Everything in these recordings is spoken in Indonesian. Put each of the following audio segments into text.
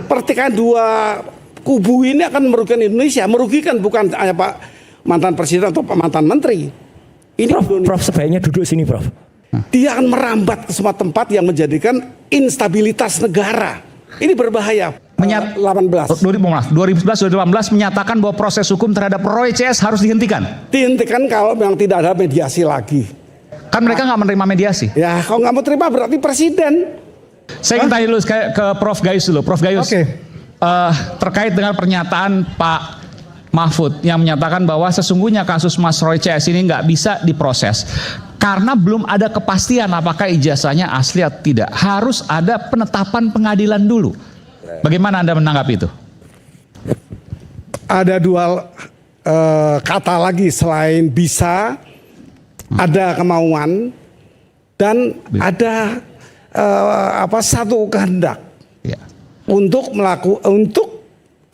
Pertikaian dua kubu ini akan merugikan Indonesia, merugikan bukan hanya Pak mantan presiden atau Pak mantan menteri. Ini Prof sebaiknya duduk sini, Prof. Dia akan merambat ke semua tempat yang menjadikan instabilitas negara. Ini berbahaya. 2011-2018 menyatakan bahwa proses hukum terhadap Roy CS harus dihentikan. Dihentikan kalau memang tidak ada mediasi lagi. Kan mereka nggak menerima mediasi. Ya, kalau nggak mau terima berarti presiden. Saya ingin tanya dulu ke Prof Gayus dulu. Prof Gayus, terkait dengan pernyataan Pak Mahfud yang menyatakan bahwa sesungguhnya kasus Mas Roy CS ini nggak bisa diproses karena belum ada kepastian apakah ijazahnya asli atau tidak. Harus ada penetapan pengadilan dulu. Bagaimana Anda menanggapi itu? Ada dua kata lagi selain bisa, ada kemauan dan ada satu kehendak untuk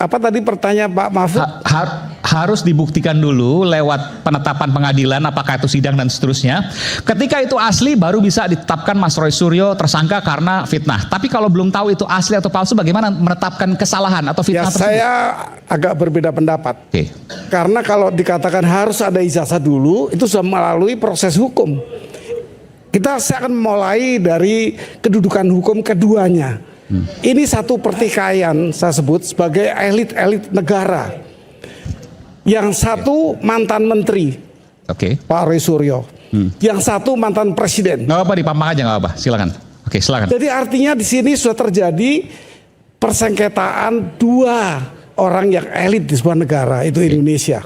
apa tadi pertanyaan Pak Mahfud? Harus dibuktikan dulu lewat penetapan pengadilan apakah itu sidang dan seterusnya. Ketika itu asli baru bisa ditetapkan Mas Roy Suryo tersangka karena fitnah. Tapi kalau belum tahu itu asli atau palsu, bagaimana menetapkan kesalahan atau fitnah tersebut? Saya agak berbeda pendapat. Karena kalau dikatakan harus ada ijazah dulu, itu sudah melalui proses hukum. Saya akan mulai dari kedudukan hukum keduanya. Ini satu pertikaian saya sebut sebagai elit-elit negara. Yang satu mantan menteri, Pak Roy Suryo. Yang satu mantan presiden. Nggak apa-apa, dipamak aja nggak apa-apa. Silakan. Silakan. Jadi artinya di sini sudah terjadi persengketaan dua orang yang elit di sebuah negara, itu Indonesia.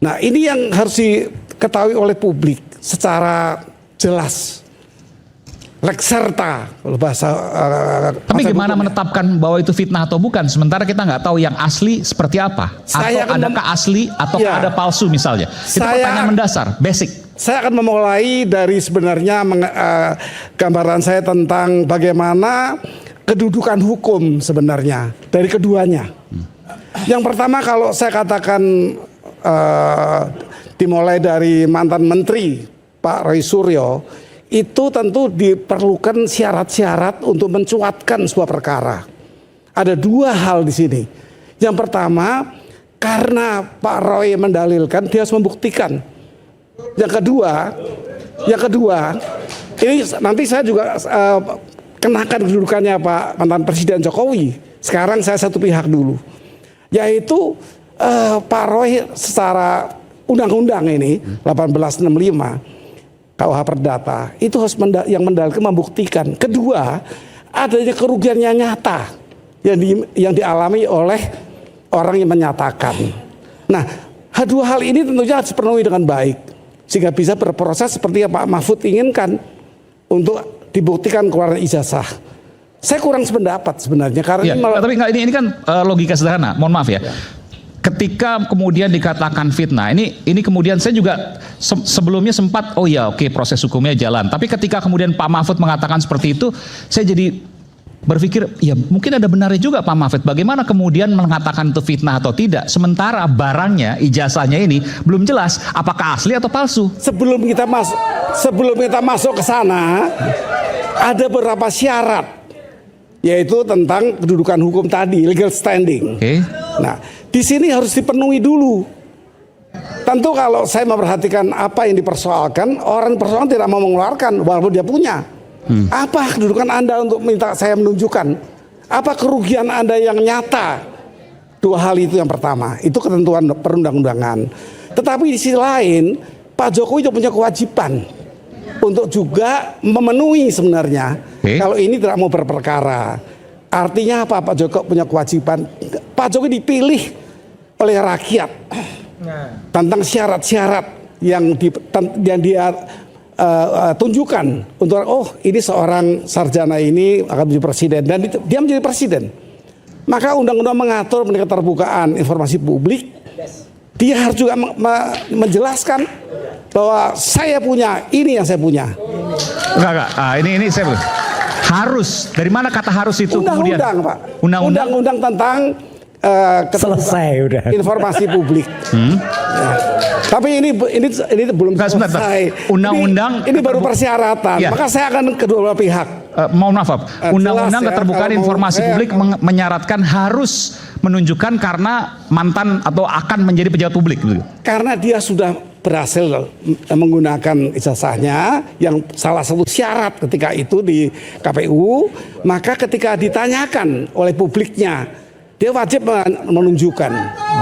Nah, ini yang harus diketahui oleh publik secara jelas. Lex serta kalau bahasa. Tapi gimana menetapkan bahwa itu fitnah atau bukan? Sementara kita nggak tahu yang asli seperti apa. Atau adakah asli atau ada palsu misalnya. Itu pertanyaan mendasar, basic. Saya akan memulai dari sebenarnya gambaran saya tentang bagaimana kedudukan hukum sebenarnya dari keduanya. Yang pertama kalau saya katakan dimulai dari mantan menteri Pak Roy Suryo, itu tentu diperlukan syarat-syarat untuk mencuatkan sebuah perkara. Ada dua hal di sini. Yang pertama, karena Pak Roy mendalilkan, dia harus membuktikan. Yang kedua, ini nanti saya juga kenakan kedudukannya Pak mantan Presiden Jokowi. Sekarang saya satu pihak dulu, yaitu Pak Roy secara undang-undang ini 1865. KUH Perdata itu harus yang mendalilkan membuktikan. Kedua, adanya kerugian yang nyata yang dialami oleh orang yang menyatakan. Nah, dua hal ini tentunya harus dipenuhi dengan baik sehingga bisa berproses seperti yang Pak Mahfud inginkan untuk dibuktikan keluar ijazah. Saya kurang sependapat sebenarnya karena tapi ini kan logika sederhana. Mohon maaf ya. Ketika kemudian dikatakan fitnah, ini kemudian saya juga sebelumnya sempat proses hukumnya jalan. Tapi ketika kemudian Pak Mahfud mengatakan seperti itu, saya jadi berpikir ya mungkin ada benarnya juga Pak Mahfud. Bagaimana kemudian mengatakan itu fitnah atau tidak? Sementara barangnya, ijazahnya ini belum jelas apakah asli atau palsu. Sebelum kita masuk ke sana, ada beberapa syarat, yaitu tentang kedudukan hukum tadi, legal standing. Nah, di sini harus dipenuhi dulu. Tentu kalau saya memperhatikan apa yang dipersoalkan, orang persoalan tidak mau mengeluarkan walaupun dia punya. Apa kedudukan Anda untuk minta saya menunjukkan? Apa kerugian Anda yang nyata? Dua hal itu yang pertama, itu ketentuan perundang-undangan. Tetapi di sisi lain, Pak Jokowi juga punya kewajiban untuk juga memenuhi sebenarnya. Kalau ini tidak mau berperkara. Artinya apa? Pak Jokowi punya kewajiban. Pak Jokowi dipilih oleh rakyat tentang syarat-syarat yang dia tunjukkan untuk ini seorang sarjana ini akan menjadi presiden dan dia menjadi presiden. Maka undang-undang mengatur mengenai keterbukaan informasi publik. Dia harus juga menjelaskan bahwa saya punya ini yang saya punya. Ini saya harus. Dari mana kata harus itu? Undang-undang, Pak. Undang-undang tentang selesai udah informasi publik. Tapi ini belum selesai. Undang-undang ini baru persyaratan. Maka saya akan kedua pihak mohon maaf, Undang-Undang jelas ya, Keterbukaan kalau mau Informasi saya- Publik menyaratkan harus menunjukkan karena mantan atau akan menjadi pejabat publik. Gitu. Karena dia sudah berhasil menggunakan ijazahnya yang salah satu syarat ketika itu di KPU, maka ketika ditanyakan oleh publiknya, dia wajib menunjukkan.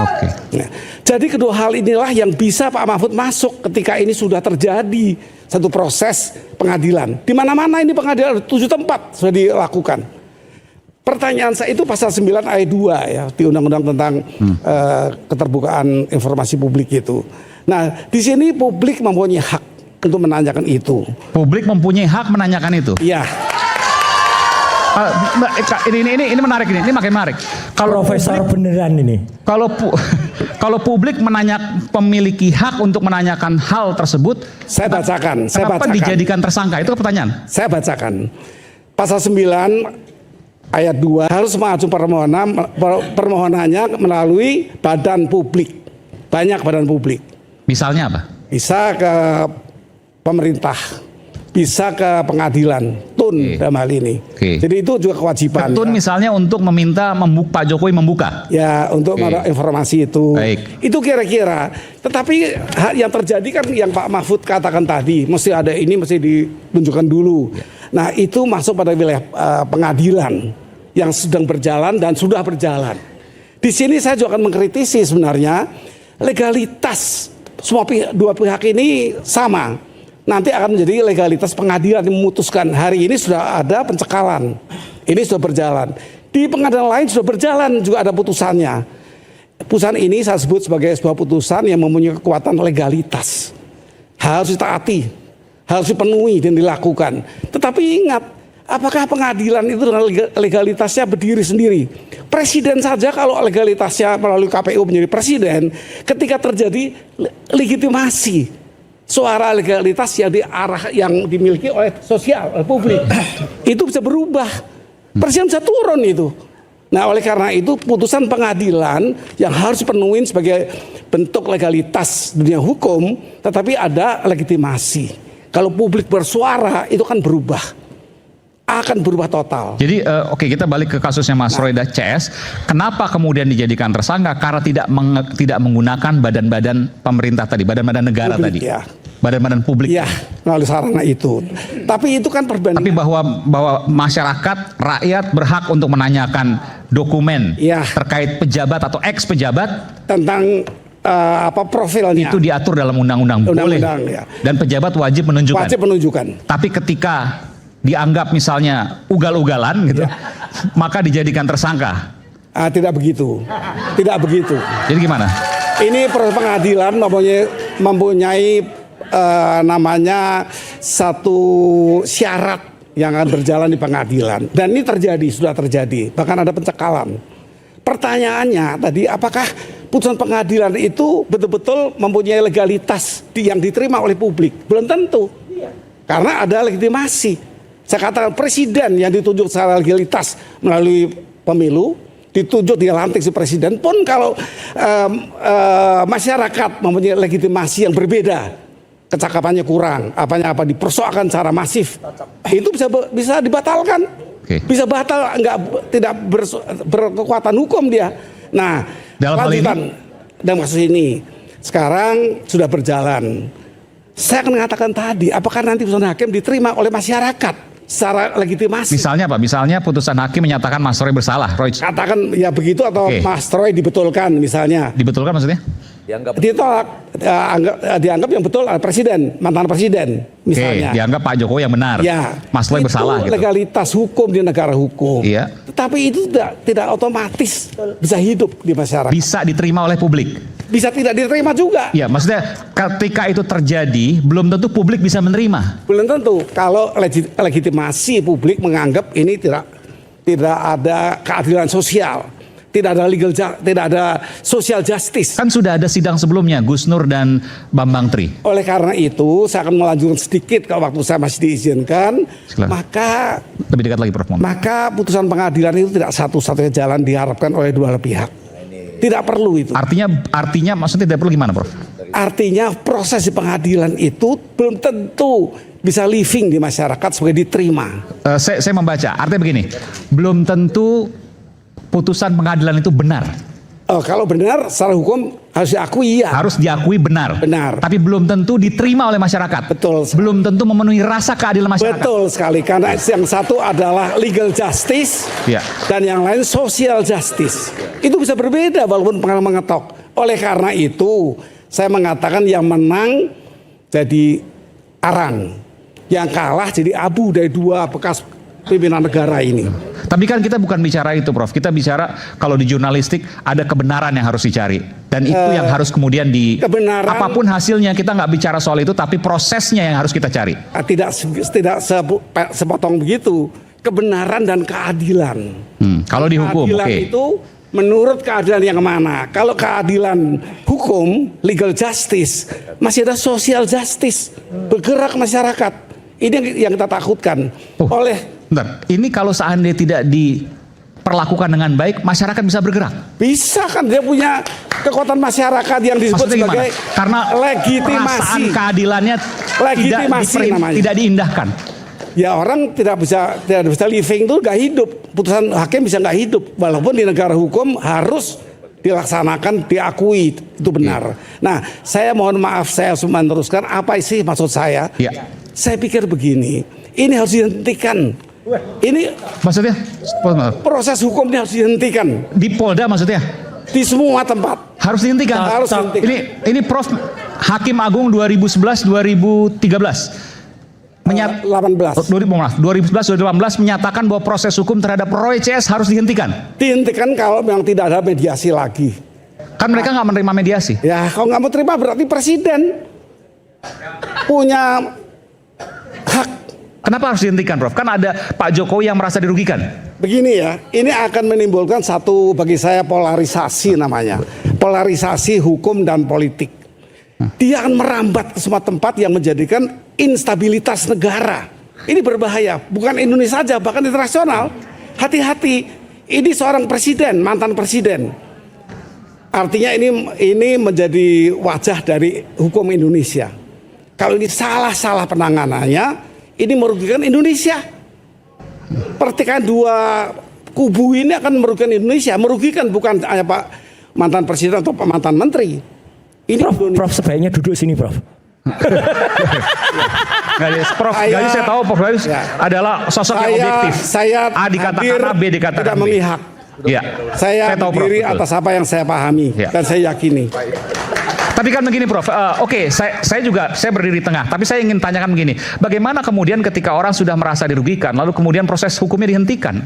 Oke. Nah, jadi kedua hal inilah yang bisa Pak Mahfud masuk ketika ini sudah terjadi satu proses pengadilan. Di mana-mana ini pengadilan 7 tempat sudah dilakukan. Pertanyaan saya itu pasal 9 ayat 2 ya di Undang-Undang tentang keterbukaan informasi publik itu. Nah, di sini publik mempunyai hak untuk menanyakan itu. Publik mempunyai hak menanyakan itu. Iya. Ini menarik ini makin menarik. Kalau Profesor beneran ini. kalau publik memiliki hak untuk menanyakan hal tersebut, Saya bacakan. kenapa dijadikan tersangka? Itu pertanyaan. Saya bacakan. Pasal 9 ayat 2 harus mengajukan permohonannya melalui badan publik. Banyak badan publik. Misalnya apa? Bisa ke pemerintah, bisa ke pengadilan, TUN dalam hal ini. Oke. Jadi itu juga kewajiban. Ketun ya. misalnya untuk meminta Pak Jokowi membuka. Ya, untuk informasi itu. Baik. Itu kira-kira. Tetapi yang terjadi kan yang Pak Mahfud katakan tadi, mesti ada ini, mesti ditunjukkan dulu. Nah, itu masuk pada wilayah pengadilan yang sedang berjalan dan sudah berjalan. Di sini saya juga akan mengkritisi sebenarnya legalitas dua pihak ini sama. Nanti akan menjadi legalitas pengadilan yang memutuskan. Hari ini sudah ada pencekalan. Ini sudah berjalan. Di pengadilan lain sudah berjalan juga ada putusannya. Putusan ini saya sebut sebagai sebuah putusan yang mempunyai kekuatan legalitas. Harus ditaati, harus dipenuhi dan dilakukan. Tetapi ingat, apakah pengadilan itu dengan legalitasnya berdiri sendiri? Presiden saja kalau legalitasnya melalui KPU menjadi presiden, ketika terjadi legitimasi suara legalitas yang dimiliki oleh oleh publik, itu bisa berubah. Presiden bisa turun itu. Nah, oleh karena itu putusan pengadilan yang harus dipenuhi sebagai bentuk legalitas dunia hukum, tetapi ada legitimasi. Kalau publik bersuara itu kan akan berubah total. Jadi oke, kita balik ke kasusnya Mas Roy dan CS. Kenapa kemudian dijadikan tersangka? Karena tidak menggunakan badan-badan pemerintah tadi, badan-badan negara Publik, tadi, ya. badan-badan publik. Iya, melalui sarana itu. Tapi itu kan perbandingan. Tapi bahwa masyarakat, rakyat berhak untuk menanyakan dokumen Iya. terkait pejabat atau ex pejabat Tentang profilnya. itu diatur dalam undang-undang, boleh. Undang-undang, ya. Dan pejabat wajib menunjukkan. Wajib menunjukkan. Tapi ketika dianggap misalnya ugal-ugalan gitu, maka dijadikan tersangka. Tidak begitu. Tidak begitu. Jadi gimana? Ini proses pengadilan mempunyai namanya satu syarat yang akan berjalan di pengadilan. Dan ini sudah terjadi. Bahkan ada pencekalan. Pertanyaannya tadi, apakah putusan pengadilan itu betul-betul mempunyai legalitas yang diterima oleh publik? Belum tentu. Karena ada legitimasi. Saya katakan presiden yang ditunjuk secara legalitas melalui pemilu, ditunjuk dilantik si presiden pun kalau masyarakat mempunyai legitimasi yang berbeda, kecakapannya kurang, dipersoalkan secara masif, itu bisa dibatalkan, bisa batal, tidak berkekuatan hukum dia. Nah, dalam hal ini, dalam kasus ini sekarang sudah berjalan. Saya akan mengatakan tadi, apakah nanti putusan hakim diterima oleh masyarakat secara legitimasi? Misalnya apa? Misalnya putusan hakim menyatakan Mas Roy bersalah, Roy. Katakan ya begitu atau Mas Roy dibetulkan misalnya. Dibetulkan maksudnya? Ditolak, dianggap yang betul presiden, mantan presiden misalnya. Dianggap Pak Jokowi yang benar. Ya, Mas Roy bersalah gitu. Legalitas hukum di negara hukum. Iya. Tetapi itu tidak otomatis bisa hidup di masyarakat. Bisa diterima oleh publik. Bisa tidak diterima juga. Ya, maksudnya ketika itu terjadi belum tentu publik bisa menerima. Belum tentu. Kalau legitimasi publik menganggap ini tidak ada keadilan sosial, tidak ada social justice. Kan sudah ada sidang sebelumnya Gus Nur dan Bambang Tri. Oleh karena itu saya akan melanjutkan sedikit kalau waktu saya masih diizinkan. Silakan. Maka lebih dekat lagi Prof. Maka putusan pengadilan itu tidak satu-satunya jalan diharapkan oleh dua pihak. Tidak perlu itu. Artinya maksudnya tidak perlu gimana, Prof? Artinya proses di pengadilan itu belum tentu bisa living di masyarakat sebagai diterima. Saya membaca, artinya begini, belum tentu putusan pengadilan itu benar. Kalau benar secara hukum harus diakui ya. Harus diakui benar. Benar. Tapi belum tentu diterima oleh masyarakat. Betul. Belum tentu memenuhi rasa keadilan masyarakat. Betul sekali, karena yang satu adalah legal justice Ya. dan yang lain social justice. Itu bisa berbeda walaupun pengalaman mengetok. Oleh karena itu saya mengatakan yang menang jadi arang, yang kalah jadi abu dari dua bekas pimpinan negara ini. Tapi kan kita bukan bicara itu, Prof. Kita bicara kalau di jurnalistik ada kebenaran yang harus dicari. Dan itu yang harus kemudian kebenaran, apapun hasilnya kita nggak bicara soal itu, tapi prosesnya yang harus kita cari. Tidak sepotong begitu. Kebenaran dan keadilan. Kalau di hukum, keadilan itu menurut keadilan yang mana? Kalau keadilan hukum, legal justice, masih ada social justice, bergerak masyarakat. Ini yang kita takutkan. Bentar, ini kalau seandainya tidak diperlakukan dengan baik, masyarakat bisa bergerak. Bisa kan, dia punya kekuatan masyarakat yang disebut Maksudnya sebagai gimana? Karena legitimasi. perasaan keadilannya Legitimasi tidak diindahkan. Ya orang tidak bisa living itu nggak hidup. Putusan hakim bisa nggak hidup. Walaupun di negara hukum harus dilaksanakan, diakui itu benar. Nah, saya mohon maaf saya harus meneruskan apa sih maksud saya. Ya. Saya pikir begini, ini harus dihentikan. Ini Maksudnya? proses hukum ini harus dihentikan Di Polda maksudnya? di semua tempat. Harus dihentikan. Harus dihentikan. Ini Prof, Hakim Agung 2011-2013 2011-2018 menyatakan bahwa proses hukum terhadap Roy CS harus dihentikan. Dihentikan kalau memang tidak ada mediasi lagi. Kan mereka nggak menerima mediasi. Ya kalau nggak mau terima berarti presiden punya hak. Kenapa harus dihentikan, Prof? Kan ada Pak Jokowi yang merasa dirugikan. Begini ya, ini akan menimbulkan satu bagi saya polarisasi namanya. Polarisasi hukum dan politik. Dia akan merambat ke semua tempat yang menjadikan instabilitas negara. Ini berbahaya, bukan Indonesia saja, bahkan internasional. Hati-hati, ini seorang presiden, mantan presiden. Artinya ini menjadi wajah dari hukum Indonesia. Kalau ini salah penanganannya, ini merugikan Indonesia. Pertikaian dua kubu ini akan merugikan Indonesia, merugikan bukan hanya Pak mantan presiden atau Pak mantan menteri. Ini Prof sebaiknya duduk sini, Prof. Prof Gayus saya tahu Prof Gayus adalah sosok yang objektif. A dikatakan A, B dikatakan tidak B. memihak. Ya. Saya tahu, berdiri Prof, atas apa yang saya pahami dan saya yakini. Tapi kan begini, Prof. Oke, saya berdiri di tengah. Tapi saya ingin tanyakan begini, bagaimana kemudian ketika orang sudah merasa dirugikan, lalu kemudian proses hukumnya dihentikan?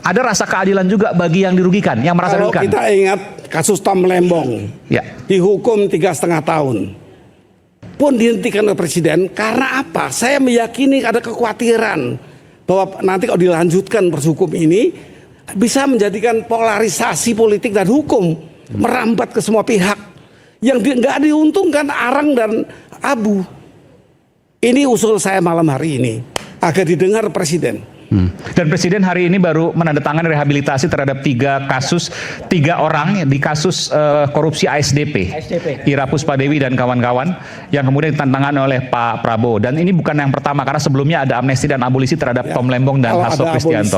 Ada rasa keadilan juga bagi yang dirugikan, yang merasa dirugikan. Kalau kita ingat kasus Tom Lembong, ya, dihukum 3,5 tahun, pun dihentikan oleh presiden karena apa? Saya meyakini ada kekhawatiran bahwa nanti kalau dilanjutkan proses hukum ini bisa menjadikan polarisasi politik dan hukum merambat ke semua pihak. Yang nggak diuntungkan arang dan abu. Ini usul saya malam hari ini agar didengar presiden. Dan presiden hari ini baru menandatangani rehabilitasi terhadap 3 orang di kasus korupsi ASDP. Ira Puspadewi dan kawan-kawan yang kemudian ditantangkan oleh Pak Prabowo. Dan ini bukan yang pertama karena sebelumnya ada amnesti dan abolisi terhadap Tom Lembong dan Hasto Kristianto.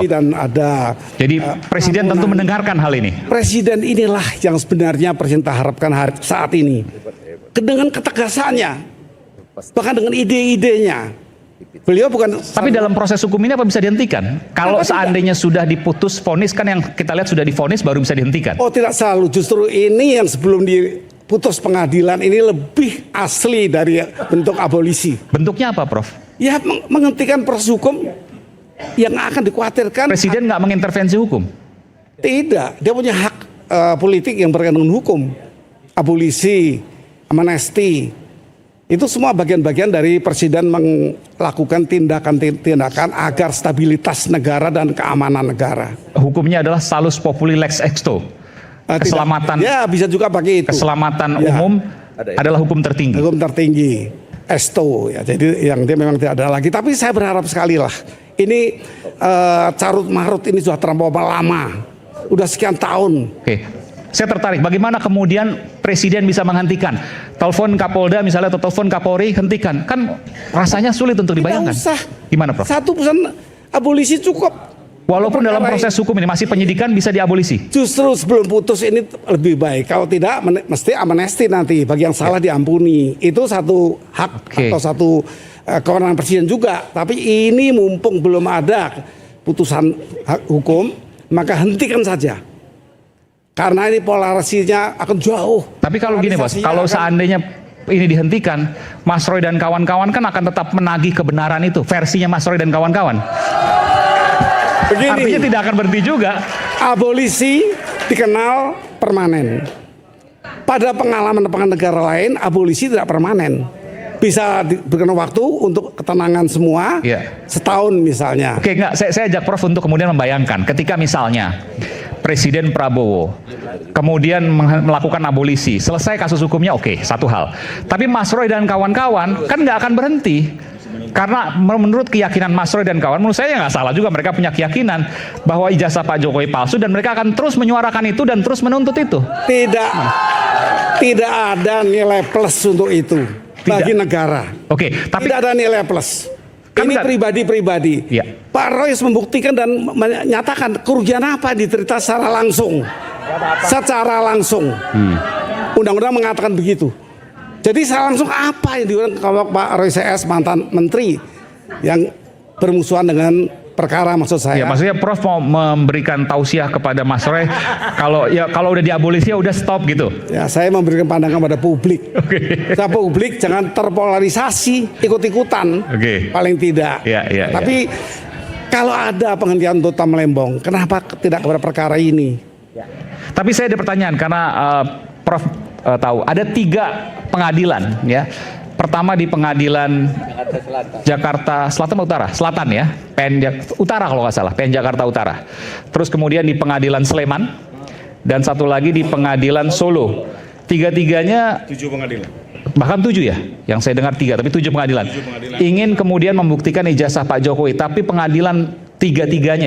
Jadi presiden tentu mendengarkan hal ini. Presiden inilah yang sebenarnya presiden harapkan saat ini. Dengan ketegasannya, bahkan dengan ide-idenya. Beliau bukan. Tapi dalam proses hukum ini apa bisa dihentikan? Kalau seandainya sudah diputus vonis, kan yang kita lihat sudah divonis baru bisa dihentikan. Oh tidak selalu, justru ini yang sebelum diputus pengadilan ini lebih asli dari bentuk abolisi. Bentuknya apa, Prof? Ya menghentikan proses hukum yang akan dikhawatirkan. Presiden nggak mengintervensi hukum? Tidak, dia punya hak politik yang berkaitan dengan hukum. Abolisi, amnesti. Itu semua bagian-bagian dari presiden melakukan tindakan-tindakan agar stabilitas negara dan keamanan negara. Hukumnya adalah salus populi lex exto. Keselamatan. Ya bisa juga pakai itu. Keselamatan umum adalah hukum tertinggi. Hukum tertinggi. Exto ya. Jadi yang dia memang tidak ada lagi. Tapi saya berharap sekali lah. Ini carut marut ini sudah terlampau lama. Udah sekian tahun. Oke. Saya tertarik, bagaimana kemudian Presiden bisa menghentikan? Telepon Kapolda misalnya atau telepon Kapolri, hentikan. Kan rasanya sulit untuk dibayangkan. Tidak usah. Gimana, Prof? Satu putusan abolisi cukup. Walaupun dalam Perkara proses hukum ini masih penyidikan bisa diabolisi. Justru sebelum putus ini lebih baik. Kalau tidak, mesti amnesti nanti. Bagi yang salah diampuni. Itu satu hak atau satu kewenangan Presiden juga. Tapi ini mumpung belum ada putusan hukum, maka hentikan saja. Karena ini polarisasinya akan jauh. Tapi kalau gini bos, kalau seandainya ini dihentikan, Mas Roy dan kawan-kawan kan akan tetap menagih kebenaran itu, versinya Mas Roy dan kawan-kawan. Begini, artinya tidak akan berhenti juga. Abolisi dikenal permanen. Pada pengalaman negara lain, abolisi tidak permanen. Bisa diberikan waktu untuk ketenangan semua, setahun misalnya. Oke, enggak, saya ajak Prof untuk kemudian membayangkan, ketika misalnya Presiden Prabowo kemudian melakukan abolisi, selesai kasus hukumnya, oke, satu hal. Tapi Mas Roy dan kawan-kawan kan nggak akan berhenti. Karena menurut keyakinan Mas Roy dan kawan, menurut saya nggak salah juga, mereka punya keyakinan bahwa ijazah Pak Jokowi palsu dan mereka akan terus menyuarakan itu dan terus menuntut itu. Tidak ada nilai plus untuk itu bagi negara. Oke, tapi tidak ada nilai plus. Ini pribadi-pribadi. Pak Roy membuktikan dan menyatakan kerugian apa diterita secara langsung. Secara langsung. Undang-undang mengatakan begitu. Jadi secara langsung apa yang diulang kalau Pak Roy CS mantan menteri yang bermusuhan dengan perkara, maksud saya. Ya, maksudnya Prof mau memberikan tausiah kepada Mas Roy kalau udah diabolisi ya udah stop gitu. Ya, saya memberikan pandangan pada publik. Saya publik jangan terpolarisasi, ikut-ikutan. Paling tidak. Tapi kalau ada penghentian untuk Tom Lembong, kenapa tidak kepada perkara ini? Tapi saya ada pertanyaan karena Prof tahu ada 3 pengadilan ya. Pertama di pengadilan Jakarta Selatan Utara, Selatan ya, Utara kalau nggak salah, PN Jakarta Utara. Terus kemudian di pengadilan Sleman dan satu lagi di pengadilan Solo. 3-tiganya 7 pengadilan. Bahkan 7 ya, yang saya dengar 3, tapi 7 pengadilan. Ingin kemudian membuktikan ijazah Pak Jokowi, tapi pengadilan 3-tiganya